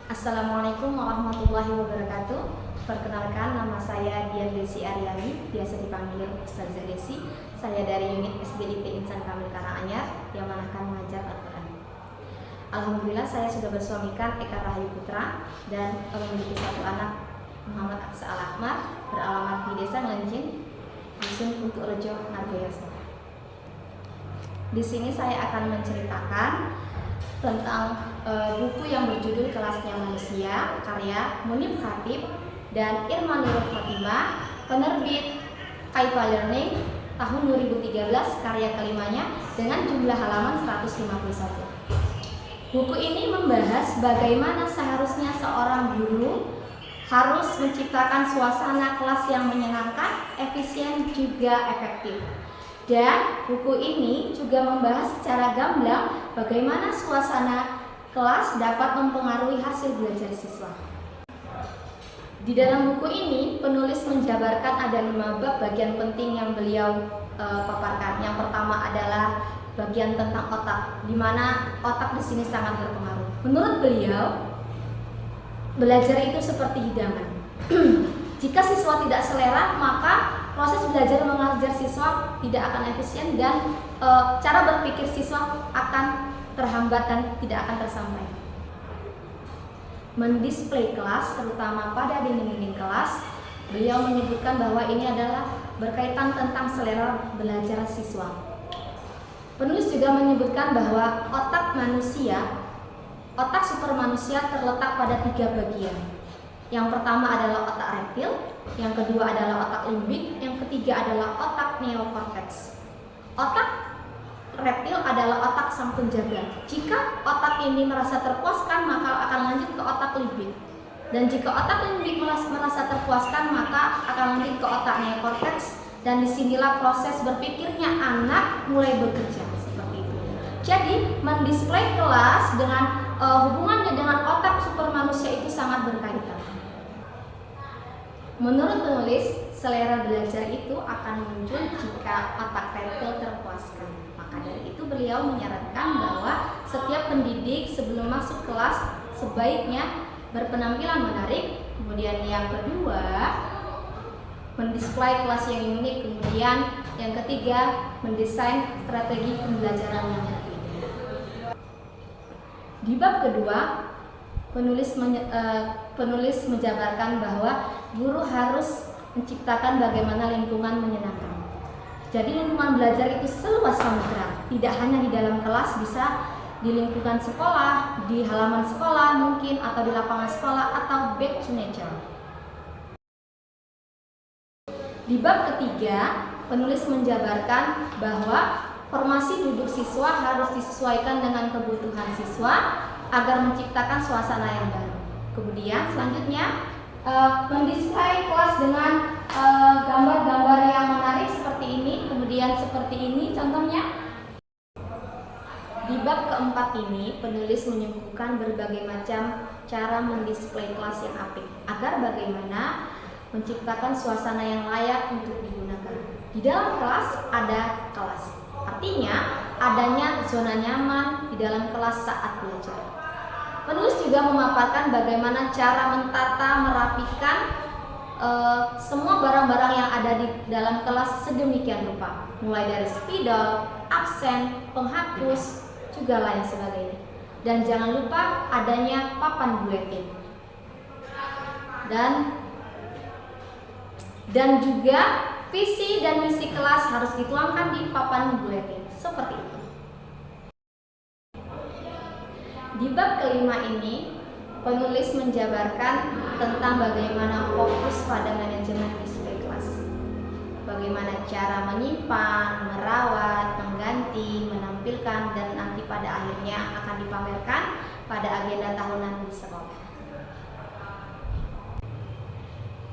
Assalamualaikum warahmatullahi wabarakatuh. Perkenalkan, nama saya Dian Desi Aryani, biasa dipanggil Ustazah Desi. Saya dari unit SDIP Insan Kamil Karanganyar yang mana akan mengajar Al-Quran. Alhamdulillah saya sudah bersuamikan Eka Rahayu Putra dan memiliki satu anak, Muhammad Aksa Al-Akmar, beralamat di Desa Ngelencing, Dusun Kuntuk Rejo, Margoyoso. Di sini saya akan menceritakan tentang buku yang berjudul Kelasnya Manusia, karya Munib Khatib dan Irma Nurul Fatimah, penerbit Kaifa Learning tahun 2013, karya kelimanya dengan jumlah halaman 151. Buku ini membahas bagaimana seharusnya seorang guru harus menciptakan suasana kelas yang menyenangkan, efisien, juga efektif. Dan buku ini juga membahas secara gamblang bagaimana suasana kelas dapat mempengaruhi hasil belajar siswa. Di dalam buku ini, penulis menjabarkan ada 5 bab bagian penting yang beliau paparkan. Yang pertama adalah bagian tentang otak, di mana otak di sini sangat berpengaruh. Menurut beliau, belajar itu seperti hidangan. Jika siswa tidak selera, maka proses belajar mengajar siswa tidak akan efisien dan cara berpikir siswa akan terhambat dan tidak akan tersampaikan. Mendisplay kelas, terutama pada dinding-dinding kelas, beliau menyebutkan bahwa ini adalah berkaitan tentang selera belajar siswa. Penulis juga menyebutkan bahwa otak super manusia terletak pada 3 bagian. Yang pertama adalah otak reptil, yang kedua adalah otak limbik, yang ketiga adalah otak neokortex. Otak reptil adalah otak sang penjaga. Jika otak ini merasa terpuaskan, maka akan lanjut ke otak limbik. Dan jika otak limbik merasa terpuaskan, maka akan lanjut ke otak neokortex. Dan disinilah proses berpikirnya anak mulai bekerja seperti itu. Jadi mendisplay kelas dengan hubungannya dengan otak super manusia itu sangat berkaitan. Menurut penulis, selera belajar itu akan muncul jika otak reptil terpuaskan. Maka dari itu beliau menyarankan bahwa setiap pendidik sebelum masuk kelas sebaiknya berpenampilan menarik. Kemudian yang kedua, mendisplay kelas yang unik. Kemudian yang ketiga, mendesain strategi pembelajaran yang berbeda. Di bab kedua, penulis menjabarkan bahwa guru harus menciptakan bagaimana lingkungan menyenangkan. Jadi lingkungan belajar itu seluas samudra, tidak hanya di dalam kelas, bisa di lingkungan sekolah, di halaman sekolah mungkin, atau di lapangan sekolah, atau back to nature. Di bab ketiga, penulis menjabarkan bahwa formasi duduk siswa harus disesuaikan dengan kebutuhan siswa agar menciptakan suasana yang baru. Kemudian selanjutnya mendisplay kelas dengan gambar-gambar yang menarik seperti ini, kemudian seperti ini contohnya. Di bab keempat ini, penulis menyuguhkan berbagai macam cara mendisplay kelas yang apik agar bagaimana menciptakan suasana yang layak untuk digunakan. Di dalam kelas ada kelas, artinya adanya zona nyaman di dalam kelas saat belajar. Penulis juga memaparkan bagaimana cara mentata, merapikan semua barang-barang yang ada di dalam kelas sedemikian rupa, mulai dari spidol, absen, penghapus, juga lain sebagainya. Dan jangan lupa adanya papan buletin. Dan juga visi dan misi kelas harus dituangkan di papan buletin, seperti itu. Di bab kelima ini, penulis menjabarkan tentang bagaimana fokus pada manajemen display kelas. Bagaimana cara menyimpan, merawat, mengganti, menampilkan, dan nanti pada akhirnya akan dipamerkan pada agenda tahunan di sekolah.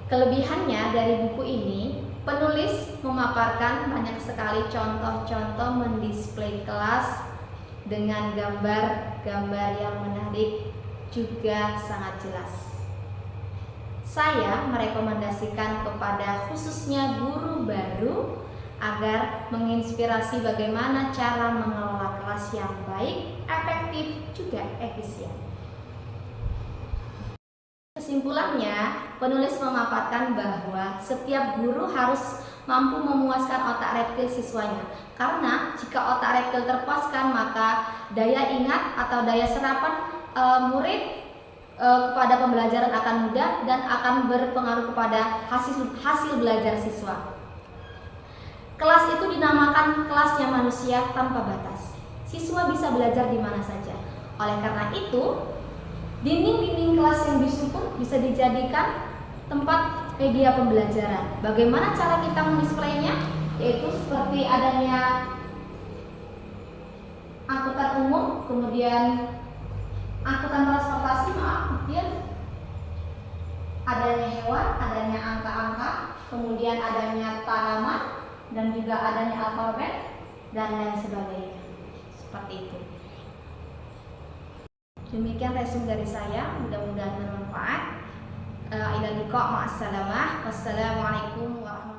Kelebihannya dari buku ini, penulis memaparkan banyak sekali contoh-contoh mendisplay kelas dengan gambar-gambar yang menarik, juga sangat jelas. Saya merekomendasikan kepada khususnya guru baru agar menginspirasi bagaimana cara mengelola kelas yang baik, efektif, juga efisien. Kesimpulannya, penulis memaparkan bahwa setiap guru harus mampu memuaskan otak reptil siswanya. Karena jika otak reptil terpuaskan, maka daya ingat atau daya serapan murid kepada pembelajaran akan mudah dan akan berpengaruh kepada hasil belajar siswa. Kelas itu dinamakan kelasnya manusia tanpa batas. Siswa bisa belajar di mana saja. Oleh karena itu, dinding-dinding kelas yang bisu pun bisa dijadikan tempat media pembelajaran. Bagaimana cara kita mendisplaynya? Yaitu seperti adanya angkutan umum, kemudian angkutan transportasi, kemudian adanya hewan, adanya angka-angka, kemudian adanya tanaman, dan juga adanya alfabet dan lain sebagainya. Seperti itu. Demikian resume dari saya, mudah-mudahan bermanfaat. Ila liqa, ma'assalamah. Wassalamualaikum warahmatullahi wabarakatuh.